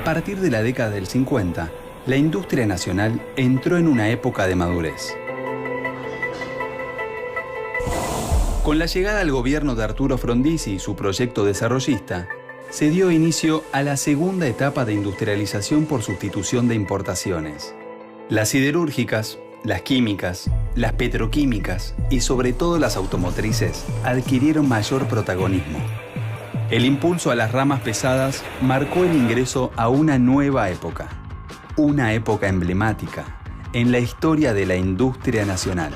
partir de la década del 50, la industria nacional entró en una época de madurez. Con la llegada al gobierno de Arturo Frondizi y su proyecto desarrollista, se dio inicio a la segunda etapa de industrialización por sustitución de importaciones. Las siderúrgicas, las químicas, las petroquímicas y sobre todo las automotrices adquirieron mayor protagonismo. El impulso a las ramas pesadas marcó el ingreso a una nueva época, una época emblemática en la historia de la industria nacional.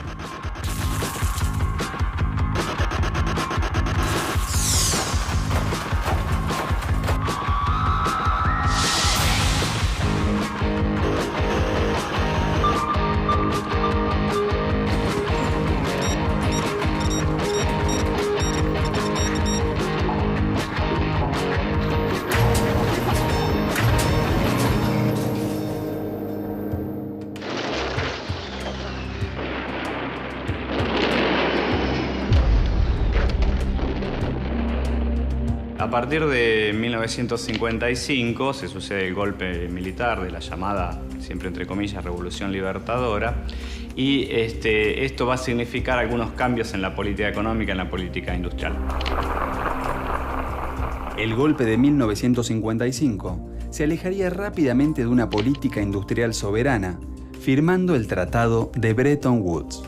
A partir de 1955 se sucede el golpe militar de la llamada, siempre entre comillas, Revolución Libertadora, y esto va a significar algunos cambios en la política económica, en la política industrial. El golpe de 1955 se alejaría rápidamente de una política industrial soberana, firmando el Tratado de Bretton Woods.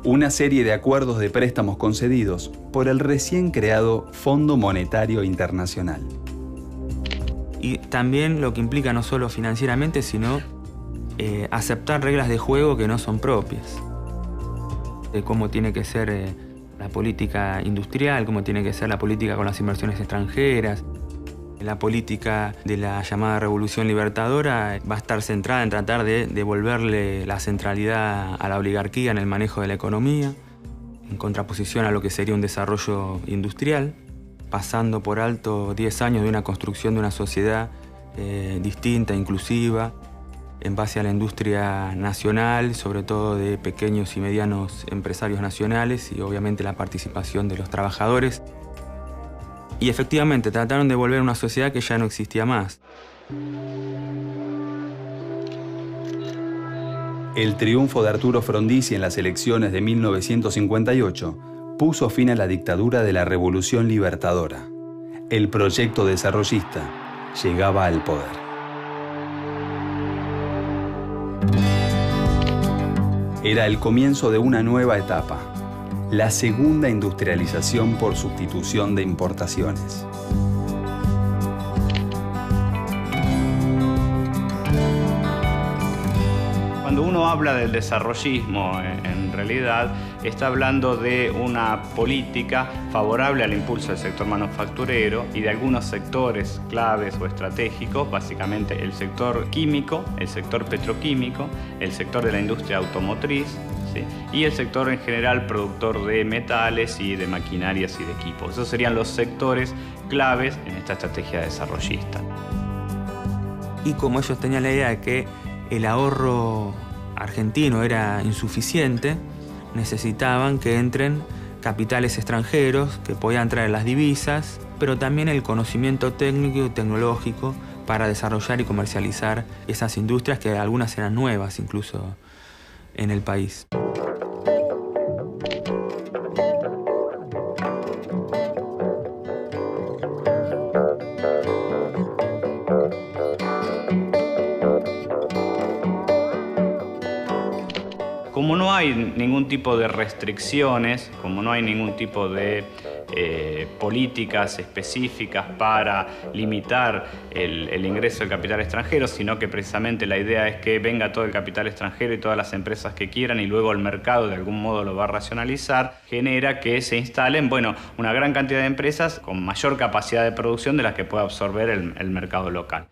Una serie de acuerdos de préstamos concedidos por el recién creado Fondo Monetario Internacional. Y también lo que implica no solo financieramente, sino aceptar reglas de juego que no son propias. De cómo tiene que ser la política industrial, cómo tiene que ser la política con las inversiones extranjeras. La política de la llamada Revolución Libertadora va a estar centrada en tratar de devolverle la centralidad a la oligarquía en el manejo de la economía, en contraposición a lo que sería un desarrollo industrial, pasando por alto 10 años de una construcción de una sociedad distinta, inclusiva, en base a la industria nacional, sobre todo de pequeños y medianos empresarios nacionales y obviamente la participación de los trabajadores. Y efectivamente trataron de volver a una sociedad que ya no existía más. El triunfo de Arturo Frondizi en las elecciones de 1958 puso fin a la dictadura de la Revolución Libertadora. El proyecto desarrollista llegaba al poder. Era el comienzo de una nueva etapa. La segunda industrialización por sustitución de importaciones. Cuando uno habla del desarrollismo, en realidad está hablando de una política favorable al impulso del sector manufacturero y de algunos sectores claves o estratégicos, básicamente el sector químico, el sector petroquímico, el sector de la industria automotriz, ¿sí? Y el sector en general productor de metales y de maquinarias y de equipos. Esos serían los sectores claves en esta estrategia desarrollista. Y como ellos tenían la idea de que el ahorro argentino era insuficiente, necesitaban que entren capitales extranjeros que podían traer las divisas, pero también el conocimiento técnico y tecnológico para desarrollar y comercializar esas industrias que algunas eran nuevas incluso en el país. Como no hay ningún tipo de restricciones, como no hay ningún tipo de políticas específicas para limitar el ingreso del capital extranjero, sino que precisamente la idea es que venga todo el capital extranjero y todas las empresas que quieran y luego el mercado de algún modo lo va a racionalizar, genera que se instalen, una gran cantidad de empresas con mayor capacidad de producción de las que pueda absorber el mercado local.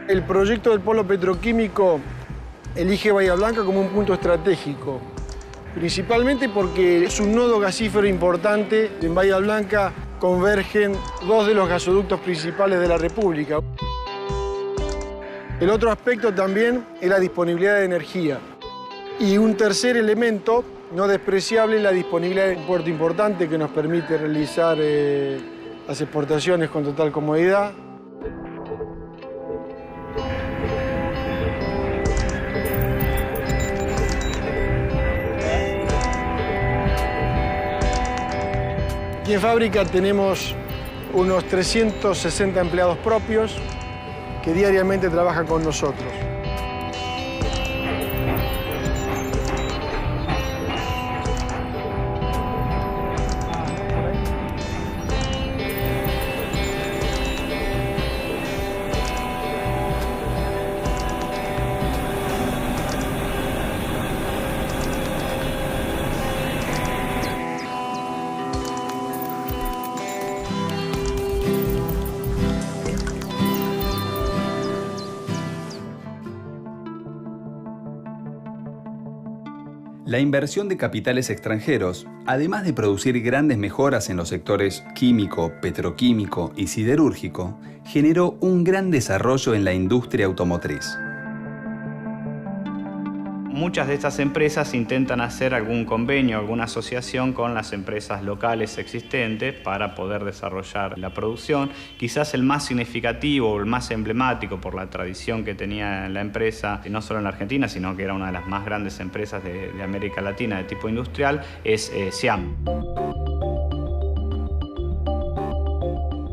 El proyecto del polo petroquímico elige Bahía Blanca como un punto estratégico, principalmente porque es un nodo gasífero importante. En Bahía Blanca convergen dos de los gasoductos principales de la República. El otro aspecto también es la disponibilidad de energía. Y un tercer elemento no despreciable es la disponibilidad de un puerto importante que nos permite realizar las exportaciones con total comodidad. Aquí en fábrica tenemos unos 360 empleados propios que diariamente trabajan con nosotros. La inversión de capitales extranjeros, además de producir grandes mejoras en los sectores químico, petroquímico y siderúrgico, generó un gran desarrollo en la industria automotriz. Muchas de estas empresas intentan hacer algún convenio, alguna asociación con las empresas locales existentes para poder desarrollar la producción. Quizás el más significativo o el más emblemático por la tradición que tenía la empresa, no solo en la Argentina, sino que era una de las más grandes empresas de América Latina de tipo industrial, es Siam.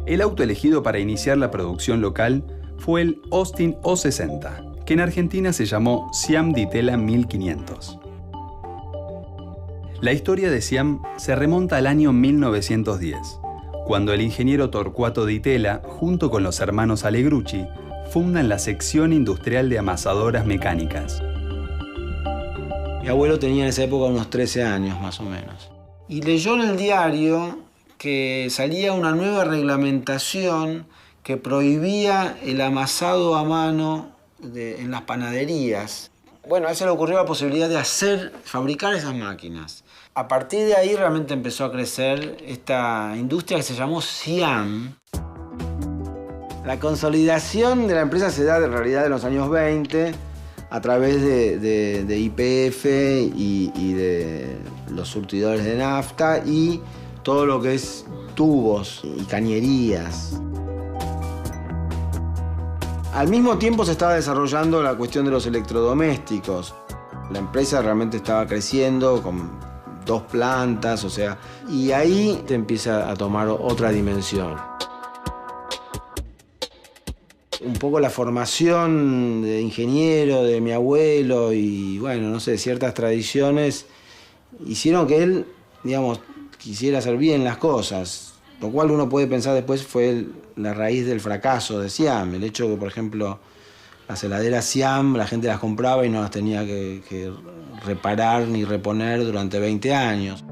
El auto elegido para iniciar la producción local fue el Austin O60, que en Argentina se llamó Siam Di Tella 1500. La historia de Siam se remonta al año 1910, cuando el ingeniero Torcuato Di Tella, junto con los hermanos Allegrucci, fundan la sección industrial de amasadoras mecánicas. Mi abuelo tenía en esa época unos 13 años más o menos. Y leyó en el diario que salía una nueva reglamentación que prohibía el amasado a mano en las panaderías. Bueno, a él se le ocurrió la posibilidad de fabricar esas máquinas. A partir de ahí realmente empezó a crecer esta industria que se llamó Siam. La consolidación de la empresa se da en realidad en los años 20 a través de YPF y de los surtidores de nafta y todo lo que es tubos y cañerías. Al mismo tiempo se estaba desarrollando la cuestión de los electrodomésticos. La empresa realmente estaba creciendo con 2 plantas, o sea, y ahí te empieza a tomar otra dimensión. Un poco la formación de ingeniero de mi abuelo y, bueno, no sé, ciertas tradiciones hicieron que él, digamos, quisiera hacer bien las cosas. Lo cual uno puede pensar después fue la raíz del fracaso de Siam. El hecho de que, por ejemplo, las heladeras Siam, la gente las compraba y no las tenía que reparar ni reponer durante 20 años.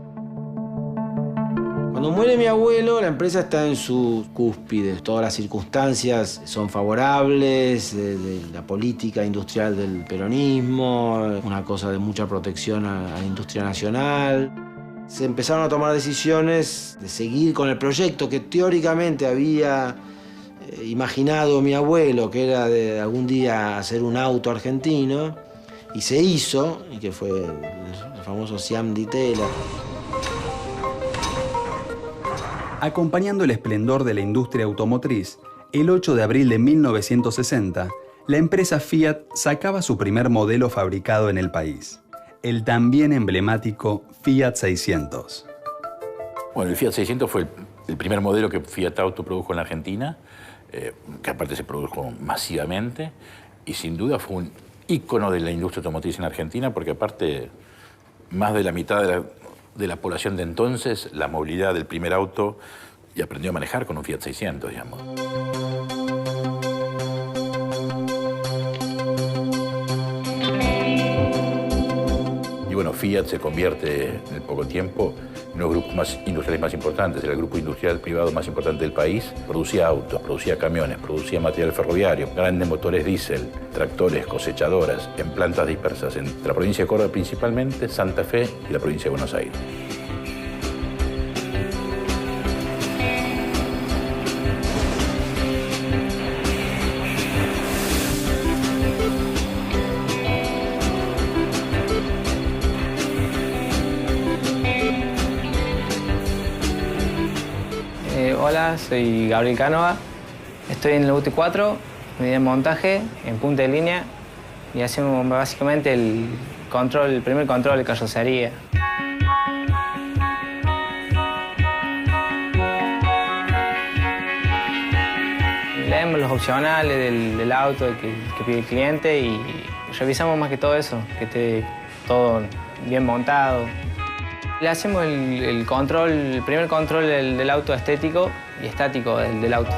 Cuando muere mi abuelo, la empresa está en su cúspide. Todas las circunstancias son favorables, de la política industrial del peronismo, una cosa de mucha protección a la industria nacional. Se empezaron a tomar decisiones de seguir con el proyecto que teóricamente había imaginado mi abuelo, que era de algún día hacer un auto argentino, y se hizo, y que fue el famoso Siam Di Tella. Acompañando el esplendor de la industria automotriz, el 8 de abril de 1960, la empresa Fiat sacaba su primer modelo fabricado en el país, el también emblemático Fiat 600. Bueno, el Fiat 600 fue el primer modelo que Fiat Auto produjo en la Argentina, que aparte se produjo masivamente, y sin duda fue un ícono de la industria automotriz en Argentina, porque aparte más de la mitad de la población de entonces, la movilidad del primer auto, y aprendió a manejar con un Fiat 600, digamos. Y bueno, Fiat se convierte en poco tiempo en uno de los grupos industriales más importantes, era el grupo industrial privado más importante del país. Producía autos, producía camiones, producía material ferroviario, grandes motores diésel, tractores, cosechadoras, en plantas dispersas entre la provincia de Córdoba principalmente, Santa Fe y la provincia de Buenos Aires. Hola, soy Gabriel Cánova. Estoy en el UT4, unidad de montaje, en punta de línea, y hacemos básicamente el primer control de carrocería. Leemos los opcionales del auto que pide el cliente y revisamos más que todo eso, que esté todo bien montado. Le hacemos el primer control del auto estético y estático del auto.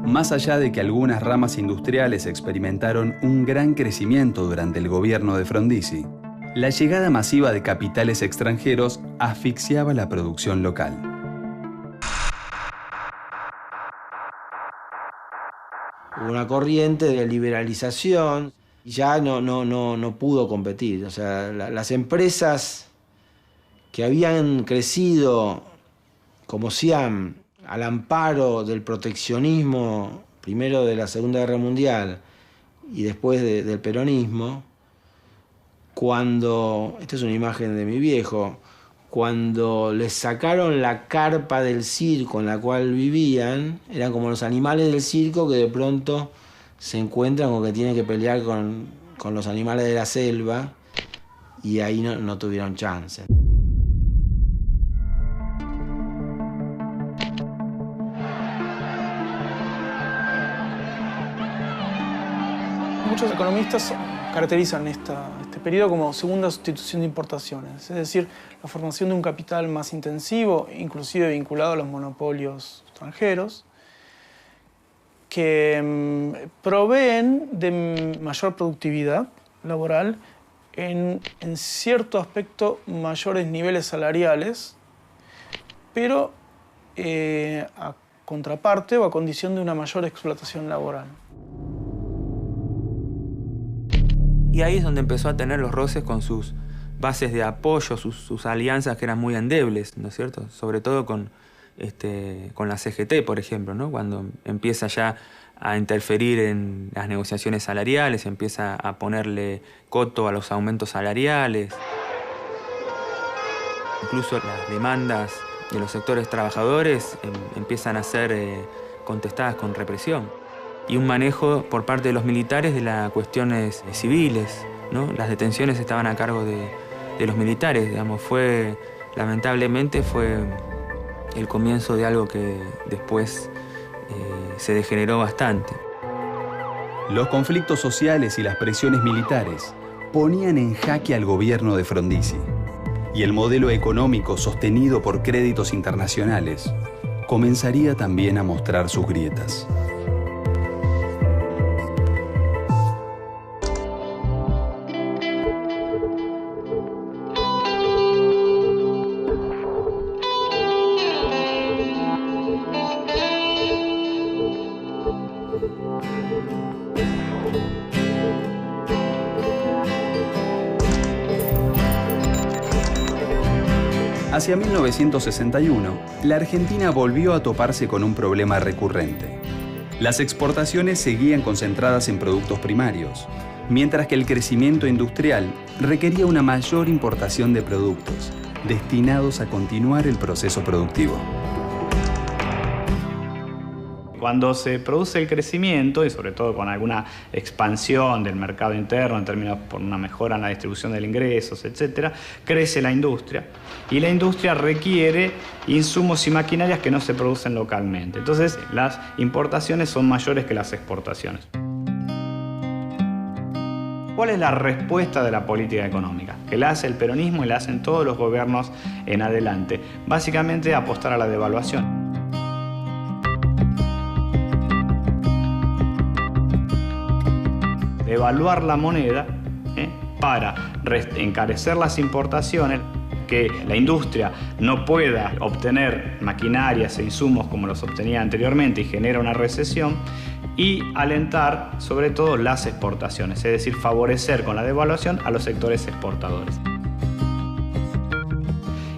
Más allá de que algunas ramas industriales experimentaron un gran crecimiento durante el gobierno de Frondizi, la llegada masiva de capitales extranjeros asfixiaba la producción local. Hubo una corriente de liberalización y ya no pudo competir. O sea, las empresas que habían crecido como Siam al amparo del proteccionismo, primero de la Segunda Guerra Mundial y después del peronismo, esta es una imagen de mi viejo, cuando les sacaron la carpa del circo en la cual vivían, eran como los animales del circo que de pronto se encuentran con que tienen que pelear con los animales de la selva, y ahí no tuvieron chance. Muchos economistas caracterizan este periodo como segunda sustitución de importaciones, es decir, la formación de un capital más intensivo, inclusive vinculado a los monopolios extranjeros, que proveen de mayor productividad laboral, en cierto aspecto mayores niveles salariales, pero a contraparte o a condición de una mayor explotación laboral. Y ahí es donde empezó a tener los roces con sus bases de apoyo, sus alianzas que eran muy endebles, ¿no es cierto? Sobre todo con la CGT, por ejemplo, ¿no? Cuando empieza ya a interferir en las negociaciones salariales, empieza a ponerle coto a los aumentos salariales. Incluso las demandas de los sectores trabajadores empiezan a ser contestadas con represión. Y un manejo por parte de los militares de las cuestiones civiles, ¿no? Las detenciones estaban a cargo de los militares, digamos. Lamentablemente fue el comienzo de algo que después se degeneró bastante. Los conflictos sociales y las presiones militares ponían en jaque al gobierno de Frondizi, y el modelo económico sostenido por créditos internacionales comenzaría también a mostrar sus grietas. Hacia 1961, la Argentina volvió a toparse con un problema recurrente. Las exportaciones seguían concentradas en productos primarios, mientras que el crecimiento industrial requería una mayor importación de productos destinados a continuar el proceso productivo. Cuando se produce el crecimiento, y sobre todo con alguna expansión del mercado interno en términos por una mejora en la distribución de ingresos, etc., crece la industria. Y la industria requiere insumos y maquinarias que no se producen localmente. Entonces, las importaciones son mayores que las exportaciones. ¿Cuál es la respuesta de la política económica? Que la hace el peronismo y la hacen todos los gobiernos en adelante. Básicamente, apostar a la devaluación. Devaluar la moneda para encarecer las importaciones. que la industria no pueda obtener maquinarias e insumos como los obtenía anteriormente y genera una recesión, y alentar sobre todo las exportaciones, es decir, favorecer con la devaluación a los sectores exportadores.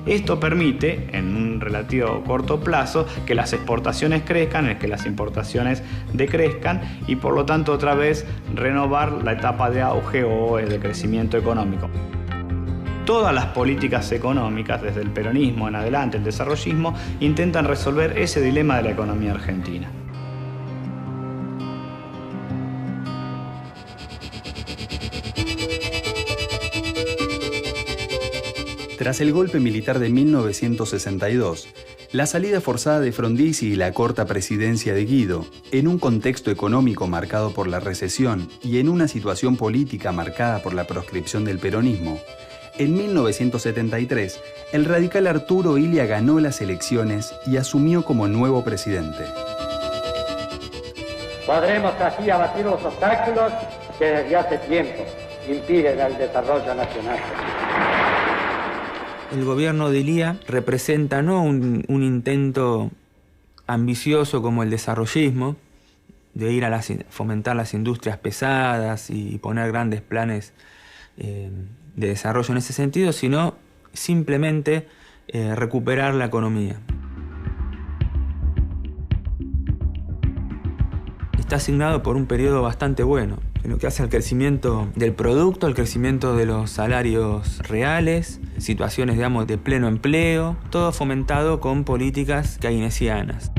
Esto permite, en un relativo corto plazo, que las exportaciones crezcan, que las importaciones decrezcan y por lo tanto otra vez renovar la etapa de auge o de crecimiento económico. Todas las políticas económicas, desde el peronismo en adelante, el desarrollismo, intentan resolver ese dilema de la economía argentina. Tras el golpe militar de 1962, la salida forzada de Frondizi y la corta presidencia de Guido, en un contexto económico marcado por la recesión y en una situación política marcada por la proscripción del peronismo, en 1973, el radical Arturo Illia ganó las elecciones y asumió como nuevo presidente. Podremos así abatir los obstáculos que desde hace tiempo impiden el desarrollo nacional. El gobierno de Illia representa no un intento ambicioso como el desarrollismo, de ir a fomentar las industrias pesadas y poner grandes planes de desarrollo en ese sentido, sino simplemente recuperar la economía. Está asignado por un periodo bastante bueno, en lo que hace al crecimiento del producto, al crecimiento de los salarios reales, situaciones, digamos, de pleno empleo, todo fomentado con políticas keynesianas.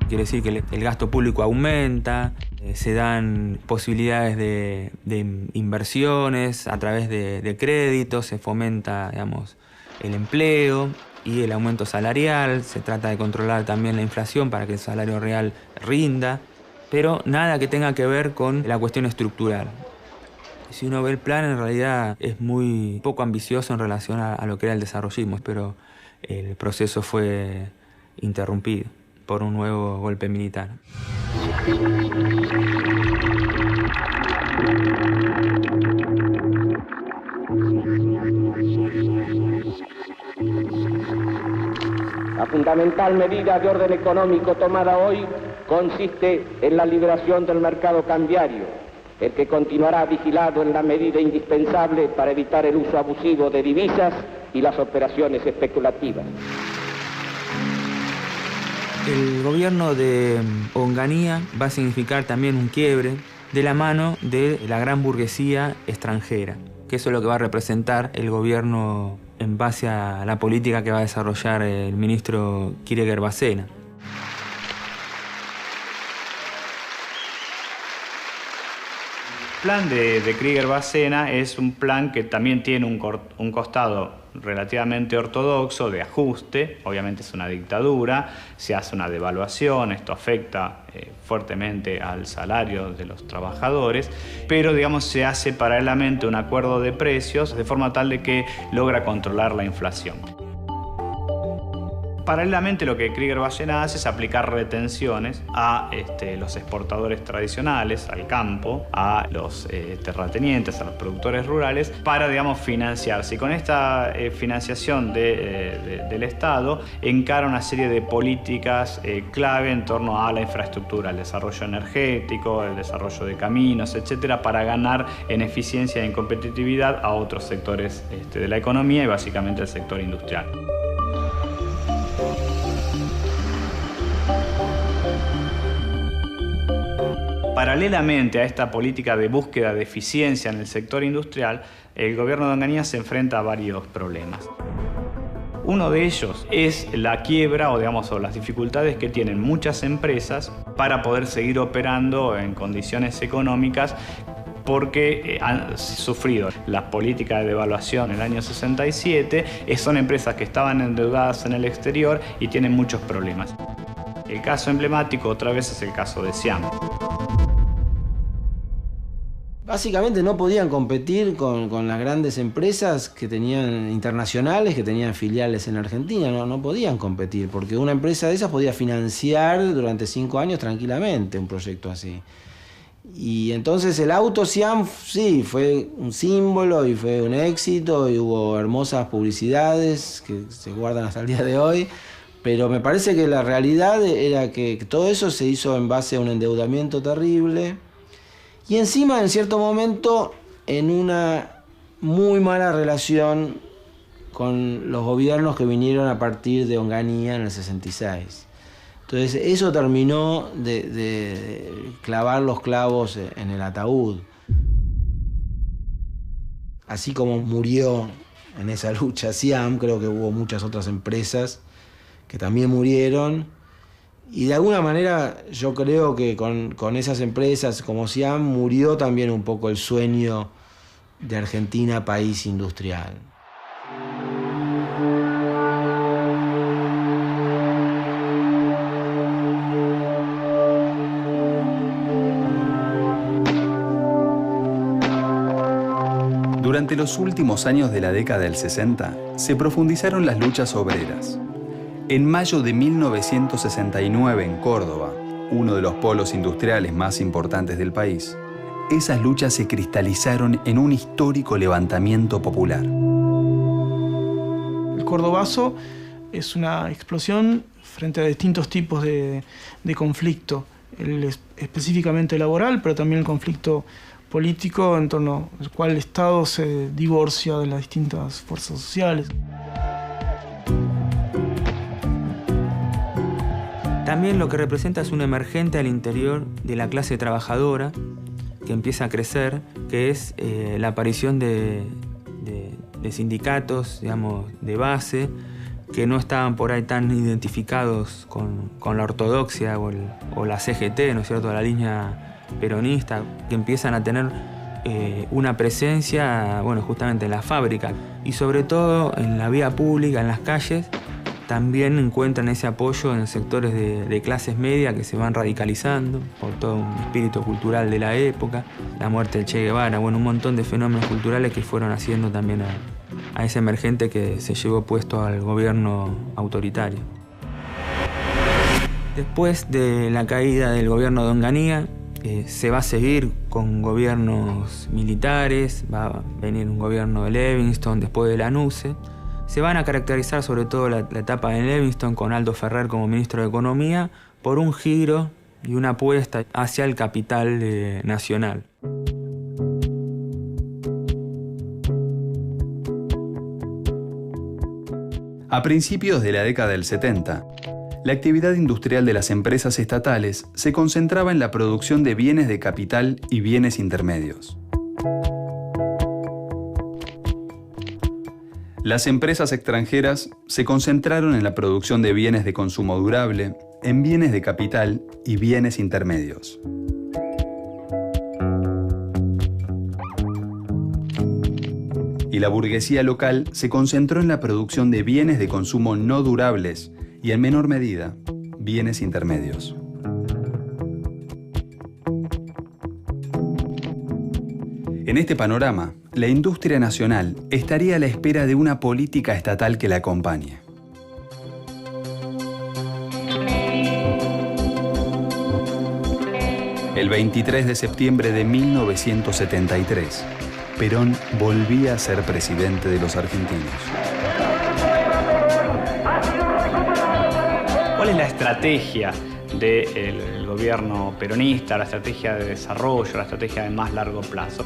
Quiere decir que el gasto público aumenta, se dan posibilidades de inversiones a través de créditos, se fomenta, digamos, el empleo y el aumento salarial, se trata de controlar también la inflación para que el salario real rinda, pero nada que tenga que ver con la cuestión estructural. Si uno ve el plan, en realidad es muy poco ambicioso en relación a lo que era el desarrollismo, pero el proceso fue interrumpido por un nuevo golpe militar. La fundamental medida de orden económico tomada hoy consiste en la liberación del mercado cambiario, el que continuará vigilado en la medida indispensable para evitar el uso abusivo de divisas y las operaciones especulativas. El gobierno de Onganía va a significar también un quiebre de la mano de la gran burguesía extranjera, que eso es lo que va a representar el gobierno en base a la política que va a desarrollar el ministro Krieger-Bacena. El plan de Krieger-Bacena es un plan que también tiene un costado relativamente ortodoxo de ajuste. Obviamente es una dictadura, se hace una devaluación, esto afecta fuertemente al salario de los trabajadores, pero digamos se hace paralelamente un acuerdo de precios de forma tal de que logra controlar la inflación. Paralelamente lo que Krieger-Bacena hace es aplicar retenciones a los exportadores tradicionales, al campo, a los terratenientes, a los productores rurales, para, digamos, financiarse. Y con esta financiación del Estado encara una serie de políticas clave en torno a la infraestructura, el desarrollo energético, el desarrollo de caminos, etcétera, para ganar en eficiencia y en competitividad a otros sectores de la economía y básicamente el sector industrial. Paralelamente a esta política de búsqueda de eficiencia en el sector industrial, el gobierno de Onganía se enfrenta a varios problemas. Uno de ellos es la quiebra o las dificultades que tienen muchas empresas para poder seguir operando en condiciones económicas porque han sufrido la política de devaluación en el año 67, son empresas que estaban endeudadas en el exterior y tienen muchos problemas. El caso emblemático otra vez es el caso de Siam. Básicamente no podían competir con las grandes empresas que tenían internacionales, que tenían filiales en Argentina. No podían competir, porque una empresa de esas podía financiar durante 5 años tranquilamente un proyecto así. Y entonces el auto Siam sí fue un símbolo y fue un éxito y hubo hermosas publicidades que se guardan hasta el día de hoy, pero me parece que la realidad era que todo eso se hizo en base a un endeudamiento terrible y encima en cierto momento en una muy mala relación con los gobiernos que vinieron a partir de Onganía en el 66. Entonces eso terminó de clavar los clavos en el ataúd. Así como murió en esa lucha Siam, creo que hubo muchas otras empresas que también murieron. Y de alguna manera yo creo que con esas empresas como Siam murió también un poco el sueño de Argentina país industrial. Durante los últimos años de la década del 60, se profundizaron las luchas obreras. En mayo de 1969 en Córdoba, uno de los polos industriales más importantes del país, esas luchas se cristalizaron en un histórico levantamiento popular. El cordobazo es una explosión frente a distintos tipos de conflicto, específicamente laboral, pero también el conflicto político en torno al cual el Estado se divorcia de las distintas fuerzas sociales. También lo que representa es un emergente al interior de la clase trabajadora que empieza a crecer, que es la aparición de sindicatos, digamos, de base, que no estaban por ahí tan identificados con la ortodoxia o la CGT, ¿no es cierto?, la línea peronista, que empiezan a tener una presencia, bueno, justamente en la fábrica y sobre todo en la vía pública, en las calles. También encuentran ese apoyo en sectores de clases medias que se van radicalizando por todo un espíritu cultural de la época, la muerte del Che Guevara, bueno, un montón de fenómenos culturales que fueron haciendo también a ese emergente que se llevó puesto al gobierno autoritario. Después de la caída del gobierno de Onganía, se va a seguir con gobiernos militares, va a venir un gobierno de Levingston, después de Lanusse. Se van a caracterizar sobre todo la etapa de Levingston con Aldo Ferrer como ministro de Economía por un giro y una apuesta hacia el capital nacional. A principios de la década del 70, la actividad industrial de las empresas estatales se concentraba en la producción de bienes de capital y bienes intermedios. Las empresas extranjeras se concentraron en la producción de bienes de consumo durable, en bienes de capital y bienes intermedios. Y la burguesía local se concentró en la producción de bienes de consumo no durables y, en menor medida, bienes intermedios. En este panorama, la industria nacional estaría a la espera de una política estatal que la acompañe. El 23 de septiembre de 1973, Perón volvía a ser presidente de los argentinos. ¿Cuál es la estrategia del gobierno peronista, la estrategia de desarrollo, la estrategia de más largo plazo?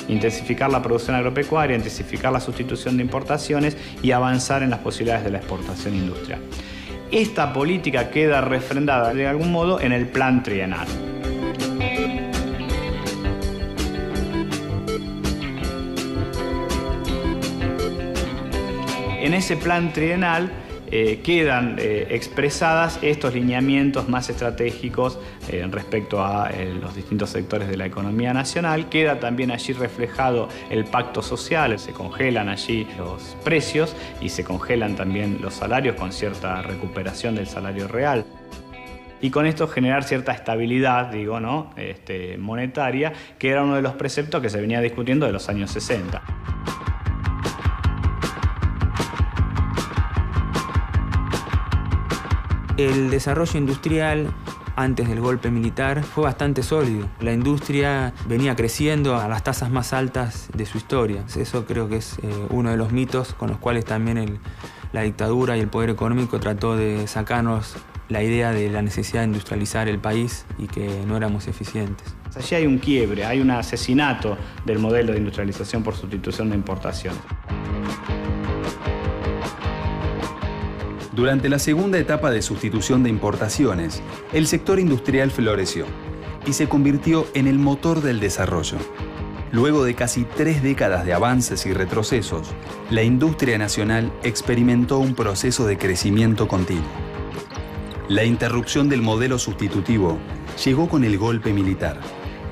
Intensificar la producción agropecuaria, intensificar la sustitución de importaciones y avanzar en las posibilidades de la exportación industrial. Esta política queda refrendada de algún modo en el plan trienal. En ese plan trienal quedan expresadas estos lineamientos más estratégicos respecto a los distintos sectores de la economía nacional. Queda también allí reflejado el pacto social, se congelan allí los precios y se congelan también los salarios con cierta recuperación del salario real. Y con esto generar cierta estabilidad, digo, ¿no? Monetaria, que era uno de los preceptos que se venía discutiendo de los años 60. El desarrollo industrial antes del golpe militar fue bastante sólido. La industria venía creciendo a las tasas más altas de su historia. Eso creo que es uno de los mitos con los cuales también la dictadura y el poder económico trató de sacarnos la idea de la necesidad de industrializar el país y que no éramos eficientes. Allí hay un quiebre, hay un asesinato del modelo de industrialización por sustitución de importación. Durante la segunda etapa de sustitución de importaciones, el sector industrial floreció y se convirtió en el motor del desarrollo. Luego de casi 3 décadas de avances y retrocesos, la industria nacional experimentó un proceso de crecimiento continuo. La interrupción del modelo sustitutivo llegó con el golpe militar,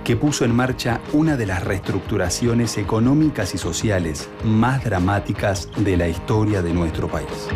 que puso en marcha una de las reestructuraciones económicas y sociales más dramáticas de la historia de nuestro país.